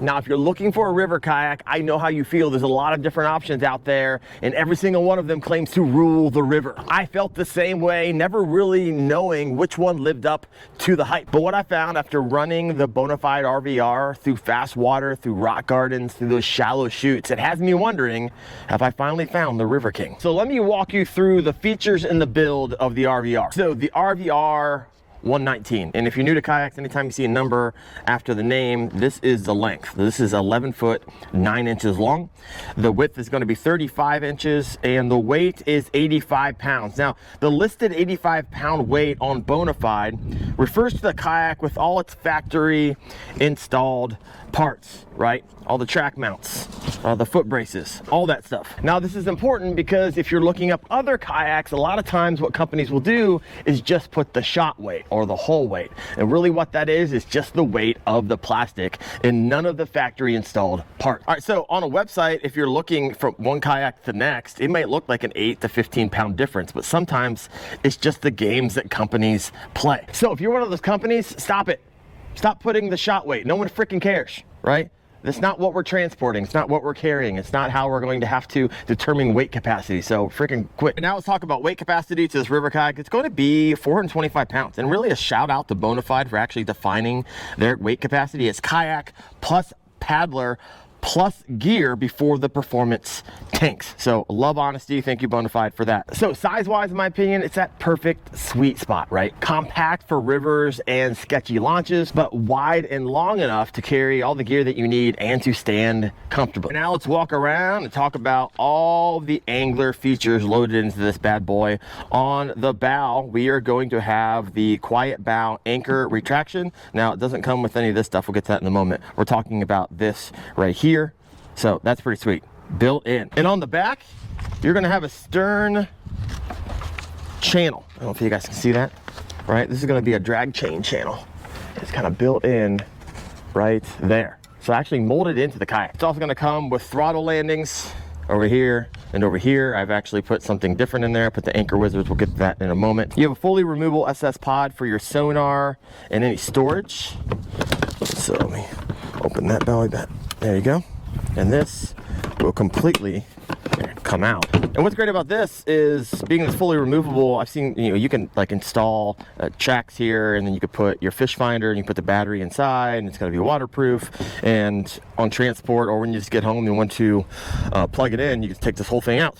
Now, if you're looking for a river kayak, I know how you feel. There's a lot of different options out there, and every single one of them claims to rule the river. I felt the same way, never really knowing which one lived up to the hype. But what I found after running the Bonafide RVR through fast water, through rock gardens, through those shallow chutes, it has me wondering, have I finally found the River King? So let me walk you through the features and the build of the RVR. So the RVR119, and if you're new to kayaks, anytime you see a number after the name, this is the length. This is 11 foot 9 inches long. The width is going to be 35 inches, and the weight is 85 pounds. Now, the listed 85-pound weight on Bonafide refers to the kayak with all its factory installed parts, right? All the track mounts, the foot braces, all that stuff. Now, this is important because if you're looking up other kayaks, a lot of times what companies will do is just put the shot weight or the hull weight. And really what that is just the weight of the plastic and none of the factory installed parts. All right, so on a website, if you're looking from one kayak to the next, it might look like an 8 to 15 pound difference, but sometimes it's just the games that companies play. So if you're one of those companies, stop it. Stop putting the shot weight. No one freaking cares, right? That's not what we're transporting. It's not what we're carrying. It's not how we're going to have to determine weight capacity. So freaking quit. Now let's talk about weight capacity to this river kayak. It's going to be 425 pounds. And really a shout out to Bonafide for actually defining their weight capacity. It's kayak plus paddler plus gear before the performance tanks. So love honesty. Thank you, Bonafide, for that. So size-wise, in my opinion, it's that perfect sweet spot, right? Compact for rivers and sketchy launches, but wide and long enough to carry all the gear that you need and to stand comfortably. Now let's walk around and talk about all the angler features loaded into this bad boy. On the bow, we are going to have the quiet bow anchor retraction. Now, it doesn't come with any of this stuff. We'll get to that in a moment. We're talking about this right here. So that's pretty sweet, built in. And on the back, you're gonna have a stern channel. I don't know if you guys can see that, right? This is gonna be a drag chain channel. It's kind of built in right there. So actually molded into the kayak. It's also gonna come with throttle landings over here and over here. I've actually put something different in there. I put the anchor wizards. We'll get to that in a moment. You have a fully removable SS pod for your sonar and any storage. So let me open that belly back. There you go. And this will completely come out. And what's great about this is being it's fully removable. I've seen, you can like install tracks here, and then you could put your fish finder and you put the battery inside, and it's going to be waterproof. And on transport, or when you just get home and you want to plug it in, you can take this whole thing out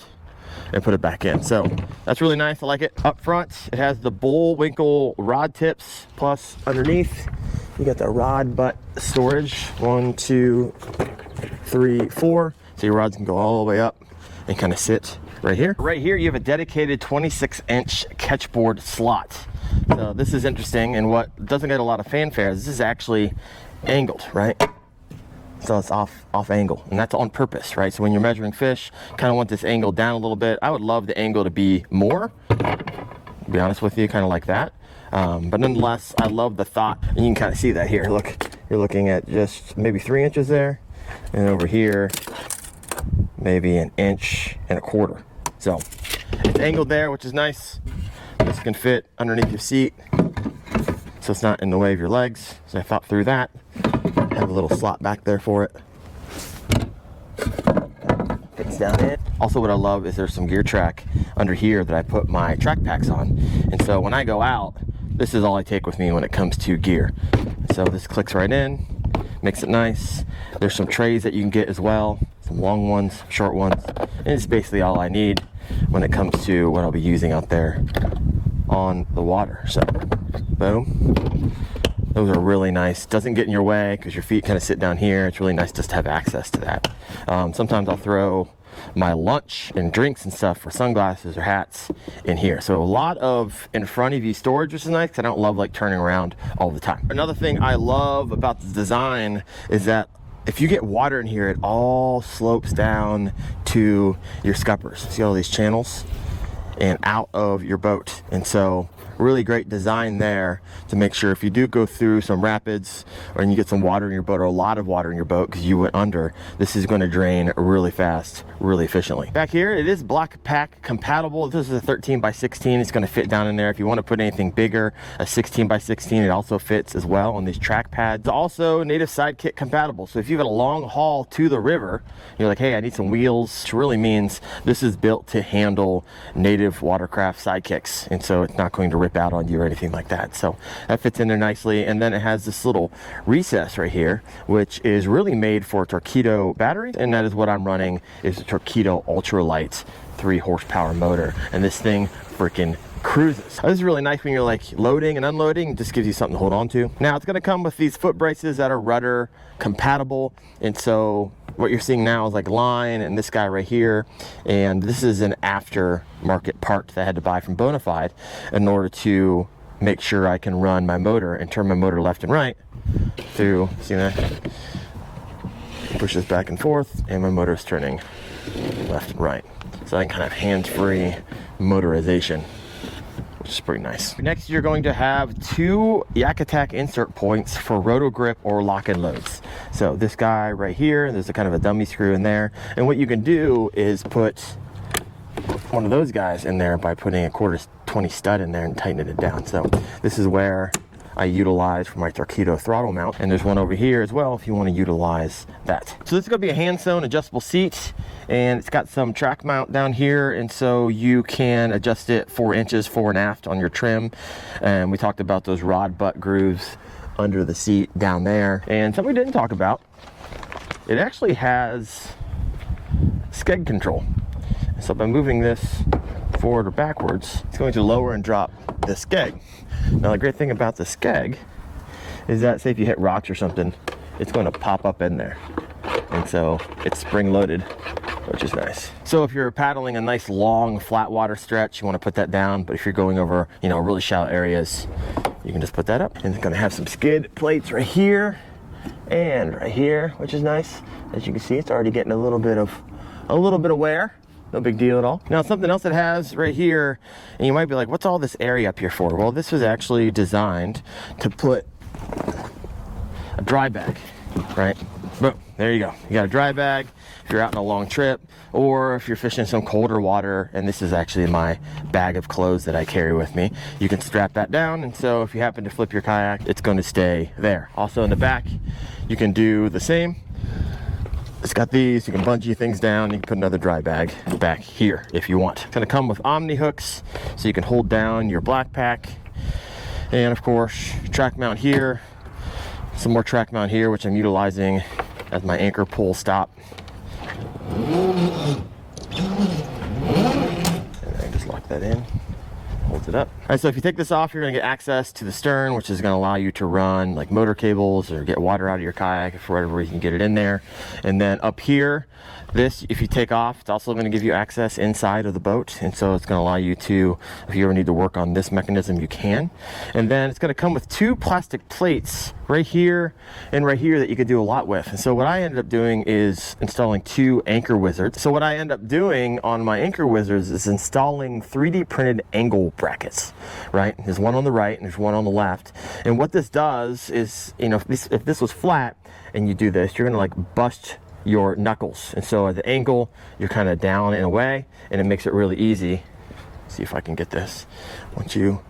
and put it back in. So that's really nice. I like it. Up front, it has the Bullwinkle rod tips, plus underneath you got the rod butt storage. 1, 2, 3, 4. So your rods can go all the way up and kind of sit right here. Right here, you have a dedicated 26-inch catchboard slot. So this is interesting, and what doesn't get a lot of fanfare, this is actually angled, right? So it's off angle, and that's on purpose, right? So when you're measuring fish, kind of want this angle down a little bit. I would love the angle to be more, to be honest with you, kind of like that. But nonetheless, I love the thought, and you can kind of see that here. Look, you're looking at just maybe 3 inches there, and over here, maybe 1.25 inches. So it's angled there, which is nice. This can fit underneath your seat, so it's not in the way of your legs. So I thought through that. Have a little slot back there for it. Fits down in. Also, what I love is there's some gear track under here that I put my track packs on. And so when I go out, this is all I take with me when it comes to gear. So this clicks right in, makes it nice. There's some trays that you can get as well, some long ones, short ones. And it's basically all I need when it comes to what I'll be using out there on the water. So, boom. Those are really nice. Doesn't get in your way because your feet kind of sit down here. It's really nice just to have access to that. Sometimes I'll throw my lunch and drinks and stuff for sunglasses or hats in here. So a lot of in front of you storage, which is nice because I don't love like turning around all the time. Another thing I love about the design is that if you get water in here, it all slopes down to your scuppers. See all these channels and out of your boat. And so really great design there to make sure if you do go through some rapids or you get some water in your boat, or a lot of water in your boat because you went under, this is going to drain really fast, really efficiently. Back here, it is block pack compatible. This is a 13 by 16. It's going to fit down in there. If you want to put anything bigger, a 16 by 16, it also fits as well on these track pads. It's also native sidekick compatible. So if you've got a long haul to the river, you're like, hey, I need some wheels, which really means this is built to handle native watercraft sidekicks. And so it's not going to rip out on you or anything like that. So that fits in there nicely. And then it has this little recess right here, which is really made for Torqeedo batteries. And that is what I'm running, is a Torqeedo ultralight 3 horsepower motor. And this thing freaking cruises. This is really nice when you're like loading and unloading. It just gives you something to hold on to. Now it's going to come with these foot braces that are rudder compatible, and so what you're seeing now is like line and this guy right here, and this is an aftermarket part that I had to buy from Bonafide in order to make sure I can run my motor and turn my motor left and right through, see that? Push this back and forth and my motor is turning left and right. So I can kind of hands-free motorization, which is pretty nice. Next, you're going to have 2 Yak Attack insert points for roto grip or lock-in loads. So this guy right here, there's a kind of a dummy screw in there. And what you can do is put one of those guys in there by putting a 1/4-20 stud in there and tightening it down. So this is where I utilize for my Torqeedo throttle mount, and there's one over here as well if you want to utilize that. So this is going to be a hand sewn adjustable seat, and it's got some track mount down here, and so you can adjust it 4 inches fore and aft on your trim. And we talked about those rod butt grooves under the seat down there. And something we didn't talk about, it actually has skeg control. So by moving this forward or backwards, it's going to lower and drop the skeg. Now the great thing about the skeg is that, say if you hit rocks or something, it's going to pop up in there. And so it's spring loaded, which is nice. So if you're paddling a nice long flat water stretch, you want to put that down. But if you're going over, you know, really shallow areas, you can just put that up. And it's going to have some skid plates right here and right here, which is nice. As you can see, it's already getting a little bit of wear. No big deal at all. Now something else it has right here, and you might be like, what's all this area up here for? Well, this was actually designed to put a dry bag, right? Boom, there you go. You got a dry bag if you're out on a long trip, or if you're fishing some colder water, and this is actually my bag of clothes that I carry with me. You can strap that down, and so if you happen to flip your kayak, it's going to stay there. Also in the back, you can do the same. It's got these, you can bungee things down, you can put another dry bag back here if you want. It's gonna come with Omni hooks, so you can hold down your black pack. And of course, track mount here, some more track mount here, which I'm utilizing as my anchor pull stop. And I can just lock that in. Holds it up. All right, so if you take this off, you're gonna get access to the stern, which is gonna allow you to run like motor cables or get water out of your kayak for whatever reason, you can get it in there. And then up here, this, if you take off, it's also gonna give you access inside of the boat. And so it's gonna allow you to, if you ever need to work on this mechanism, you can. And then it's gonna come with 2 plastic plates right here and right here that you could do a lot with. And so what I ended up doing is installing 2 anchor wizards. So what I end up doing on my anchor wizards is installing 3D printed angle brackets, right? There's one on the right and there's one on the left. And what this does is, you know, if this was flat and you do this, you're gonna like bust your knuckles. And so at the angle, you're kind of down and away, and it makes it really easy. See if I can get this. Once you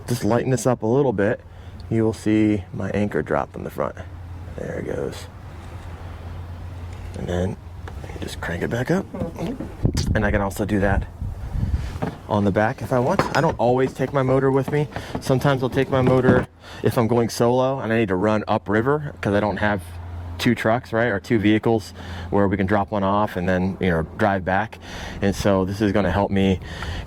just lighten this up a little bit, you will see my anchor drop in the front. There it goes. And then you just crank it back up. And I can also do that on the back if I want. I don't always take my motor with me. Sometimes I'll take my motor if I'm going solo and I need to run upriver because I don't have 2 trucks, right, or 2 vehicles where we can drop one off and then, you know, drive back. And so this is going to help me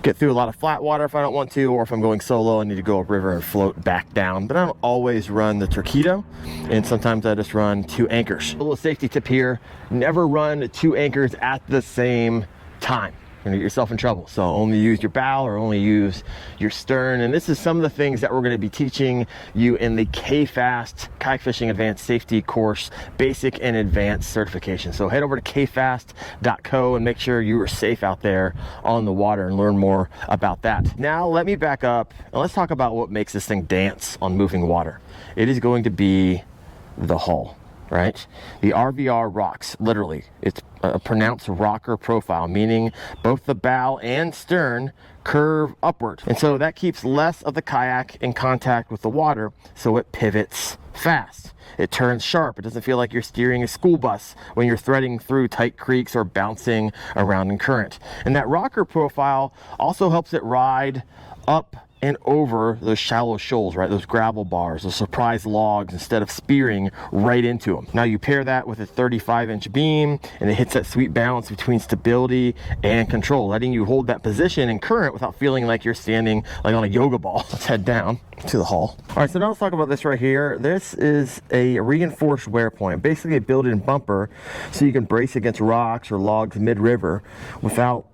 get through a lot of flat water if I don't want to, or if I'm going solo I need to go upriver and float back down. But I don't always run the Torqeedo, and sometimes I just run 2 anchors. A little safety tip here: never run 2 anchors at the same time. you're gonna get yourself in trouble. So only use your bow or only use your stern. And this is some of the things that we're gonna be teaching you in the KFast Kayak Fishing Advanced Safety Course, Basic and Advanced Certification. So head over to kfast.co and make sure you are safe out there on the water and learn more about that. Now let me back up and let's talk about what makes this thing dance on moving water. It is going to be the hull. Right? The RVR rocks, literally. It's a pronounced rocker profile, meaning both the bow and stern curve upward. And so that keeps less of the kayak in contact with the water, so it pivots fast. It turns sharp. It doesn't feel like you're steering a school bus when you're threading through tight creeks or bouncing around in current. And that rocker profile also helps it ride up and over those shallow shoals, right? Those gravel bars, those surprise logs, instead of spearing right into them. Now you pair that with a 35-inch beam and it hits that sweet balance between stability and control, letting you hold that position in current without feeling like you're standing like on a yoga ball. Let's head down to the hull. All right, so now let's talk about this right here. This is a reinforced wear point, basically a built-in bumper so you can brace against rocks or logs mid-river without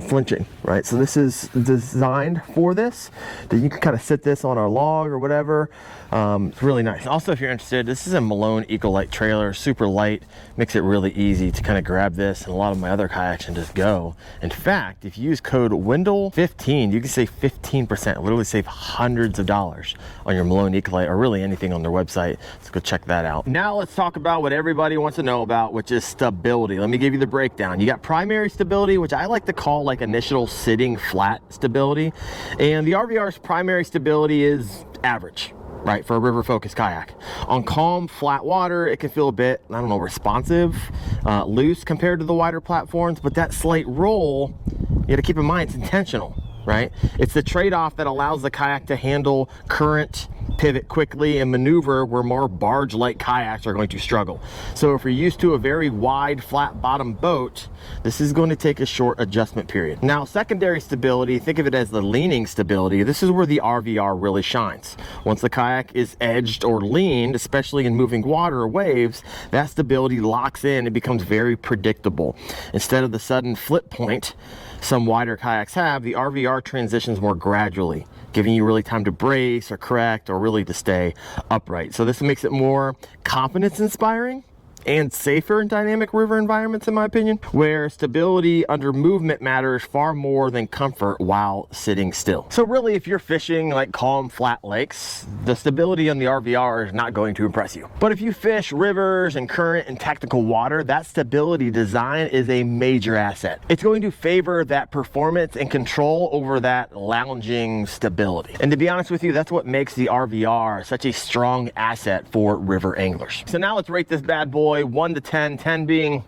flinching, right? So this is designed for this, that you can kind of sit this on a log or whatever. It's really nice. Also, if you're interested, this is a Malone Ecolite trailer, super light, makes it really easy to kind of grab this and a lot of my other kayaks and just go. In fact, if you use code Wendell15, you can save 15%, literally save hundreds of dollars on your Malone Ecolite or really anything on their website. So go check that out. Now let's talk about what everybody wants to know about, which is stability. Let me give you the breakdown. You got primary stability, which I like to call like initial sitting flat stability, and the RVR's primary stability is average, right, for a river focused kayak. On calm flat water it can feel a bit, I don't know, responsive, loose compared to the wider platforms, but that slight roll, you got to keep in mind it's intentional, right? It's the trade-off that allows the kayak to handle current, pivot quickly, and maneuver where more barge-like kayaks are going to struggle. So if you're used to a very wide, flat bottom boat, this is going to take a short adjustment period. Now, secondary stability, think of it as the leaning stability. This is where the RVR really shines. Once the kayak is edged or leaned, especially in moving water or waves, that stability locks in and becomes very predictable. Instead of the sudden flip point some wider kayaks have, the RVR transitions more gradually, giving you really time to brace or correct or really to stay upright. So this makes it more confidence inspiring and safer in dynamic river environments, in my opinion, where stability under movement matters far more than comfort while sitting still. So really, if you're fishing like calm, flat lakes, the stability on the RVR is not going to impress you. But if you fish rivers and current and tactical water, that stability design is a major asset. It's going to favor that performance and control over that lounging stability. And to be honest with you, that's what makes the RVR such a strong asset for river anglers. So now let's rate this bad boy 1 to 10, 10 being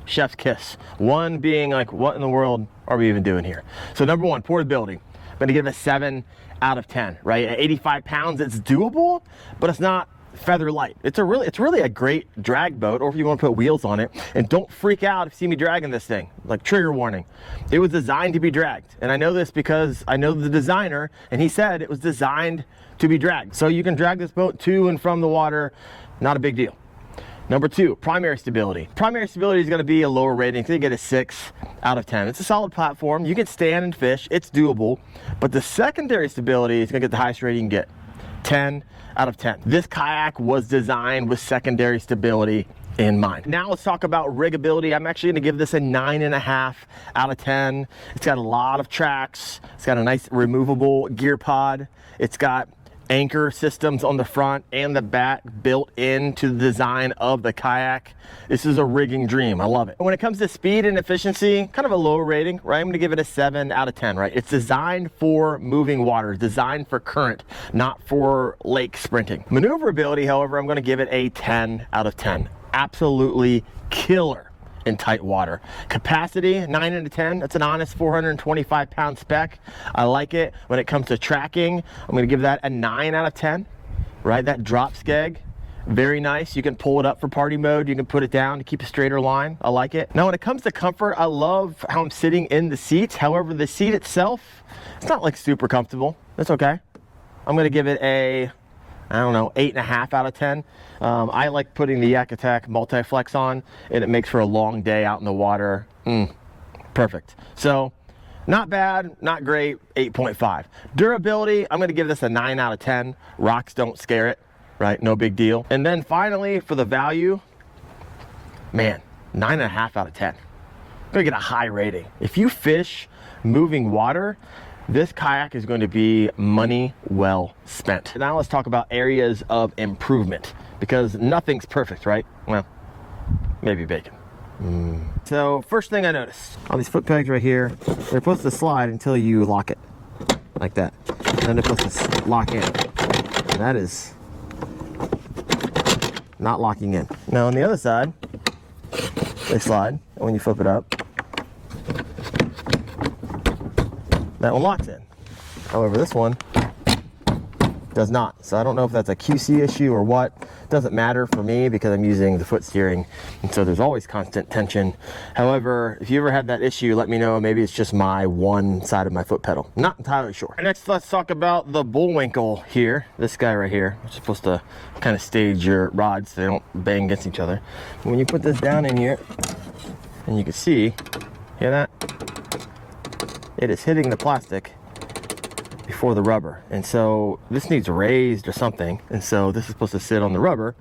chef's kiss, 1 being like, what in the world are we even doing here? So number 1, portability. I'm gonna give it a 7 out of 10, right? At 85 pounds, it's doable, but it's not feather light. It's really a great drag boat, or if you want to put wheels on it. And don't freak out if you see me dragging this thing, like trigger warning. It was designed to be dragged. And I know this because I know the designer, and he said it was designed to be dragged. So you can drag this boat to and from the water, not a big deal. Number 2, primary stability. Primary stability is going to be a lower rating. It's going to get a 6 out of 10. It's a solid platform. You can stand and fish. It's doable. But the secondary stability is going to get the highest rating you can get. 10 out of 10. This kayak was designed with secondary stability in mind. Now let's talk about rigability. I'm actually going to give this a 9.5 out of 10. It's got a lot of tracks. It's got a nice removable gear pod. It's got anchor systems on the front and the back built into the design of the kayak. This is a rigging dream. I love it. When it comes to speed and efficiency, kind of a low rating, right? I'm gonna give it a 7 out of 10, right? It's designed for moving water, designed for current, not for lake sprinting. Maneuverability, however, I'm gonna give it a 10 out of 10. Absolutely killer in tight water. Capacity, 9 out of 10. That's an honest 425 pound spec. I like it. When it comes to tracking, I'm gonna give that a 9 out of 10, right? That drop skeg, very nice. You can pull it up for party mode. You can put it down to keep a straighter line. I like it. Now, when it comes to comfort, I love how I'm sitting in the seat. However, the seat itself, it's not like super comfortable. That's okay. I'm gonna give it a, I don't know, 8.5 out of 10. I like putting the Yak Attack Multi-Flex on, and it makes for a long day out in the water. Perfect. So not bad, not great, 8.5. Durability, I'm gonna give this a 9 out of 10. Rocks don't scare it, right? No big deal. And then finally, for the value, man, 9.5 out of 10. I'm gonna get a high rating. If you fish moving water, this kayak is going to be money well spent. Now let's talk about areas of improvement, because nothing's perfect, right? Well, maybe bacon. So first thing I noticed, all these foot pegs right here, they're supposed to slide until you lock it, like that. Then they're supposed to lock in. And that is not locking in. Now on the other side, they slide, and when you flip it up, that one locks in. However, this one does not. So I don't know if that's a QC issue or what. It doesn't matter for me because I'm using the foot steering, and so there's always constant tension. However, if you ever had that issue, let me know. Maybe it's just my one side of my foot pedal. Not entirely sure. Next, let's talk about the Bullwinkle here. This guy right here, which is supposed to kind of stage your rods so they don't bang against each other. When you put this down in here, and you can see, hear that? It is hitting the plastic before the rubber, and so this needs raised or something, and so this is supposed to sit on the rubber,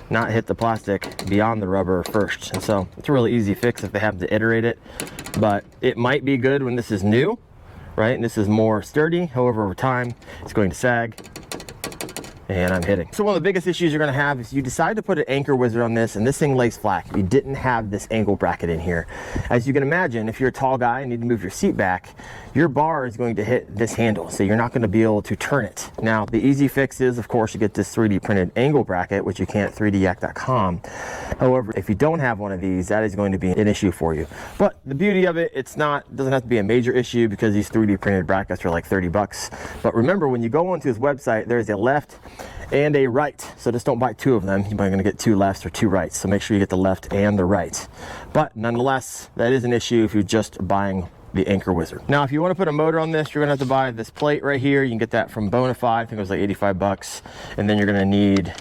not hit the plastic beyond the rubber first. And so it's a really easy fix if they have to iterate it, but it might be good when this is new, right? And this is more sturdy. However, over time it's going to sag, and I'm hitting. So one of the biggest issues you're gonna have is you decide to put an anchor wizard on this, and this thing lays flat. You didn't have this angle bracket in here. As you can imagine, if you're a tall guy and need to move your seat back, your bar is going to hit this handle, so you're not gonna be able to turn it. Now, the easy fix is, of course, you get this 3D printed angle bracket, which you can at 3dyak.com. However, if you don't have one of these, that is going to be an issue for you. But the beauty of it, doesn't have to be a major issue because these 3D printed brackets are like 30 bucks. But remember, when you go onto his website, there's a left and a right, so just don't buy two of them. You're probably gonna get two lefts or two rights, so make sure you get the left and the right. But nonetheless, that is an issue if you're just buying the anchor wizard. Now, if you want to put a motor on this, you're gonna have to buy this plate right here. You can get that from Bonafide. I think it was like 85 bucks. And then you're gonna need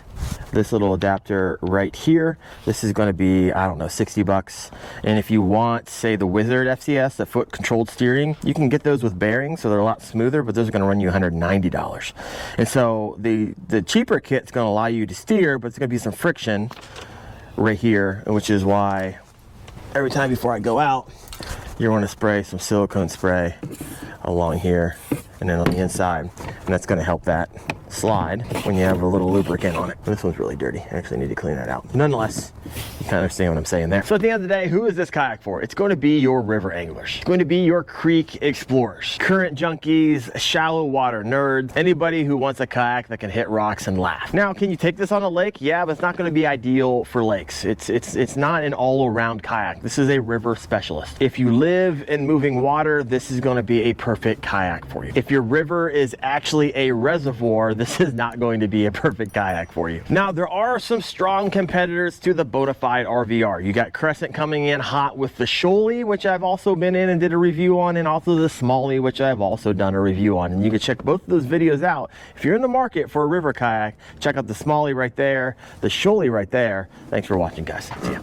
this little adapter right here. This is gonna be, I don't know, 60 bucks. And if you want, say, the Wizard FCS, the foot controlled steering, you can get those with bearings, so they're a lot smoother, but those are gonna run you $190. And so the cheaper kit's gonna allow you to steer, but it's gonna be some friction right here, which is why every time before I go out, you want to spray some silicone spray along here and then on the inside, and that's going to help that slide when you have a little lubricant on it. This one's really dirty. I actually need to clean that out. Nonetheless, you kind of understand what I'm saying there. So at the end of the day, who is this kayak for? It's going to be your river anglers. It's going to be your creek explorers, current junkies, shallow water nerds, anybody who wants a kayak that can hit rocks and laugh. Now, can you take this on a lake? Yeah, but it's not going to be ideal for lakes. It's not an all-around kayak. This is a river specialist. If you live in moving water, this is going to be a perfect kayak for you. If your river is actually a reservoir, this is not going to be a perfect kayak for you. Now, there are some strong competitors to the Bonafide RVR. You got Crescent coming in hot with the Shoaly, which I've also been in and did a review on, and also the Smalley, which I've also done a review on. And you can check both of those videos out. If you're in the market for a river kayak, check out the Smalley right there, the Shoaly right there. Thanks for watching, guys. See ya.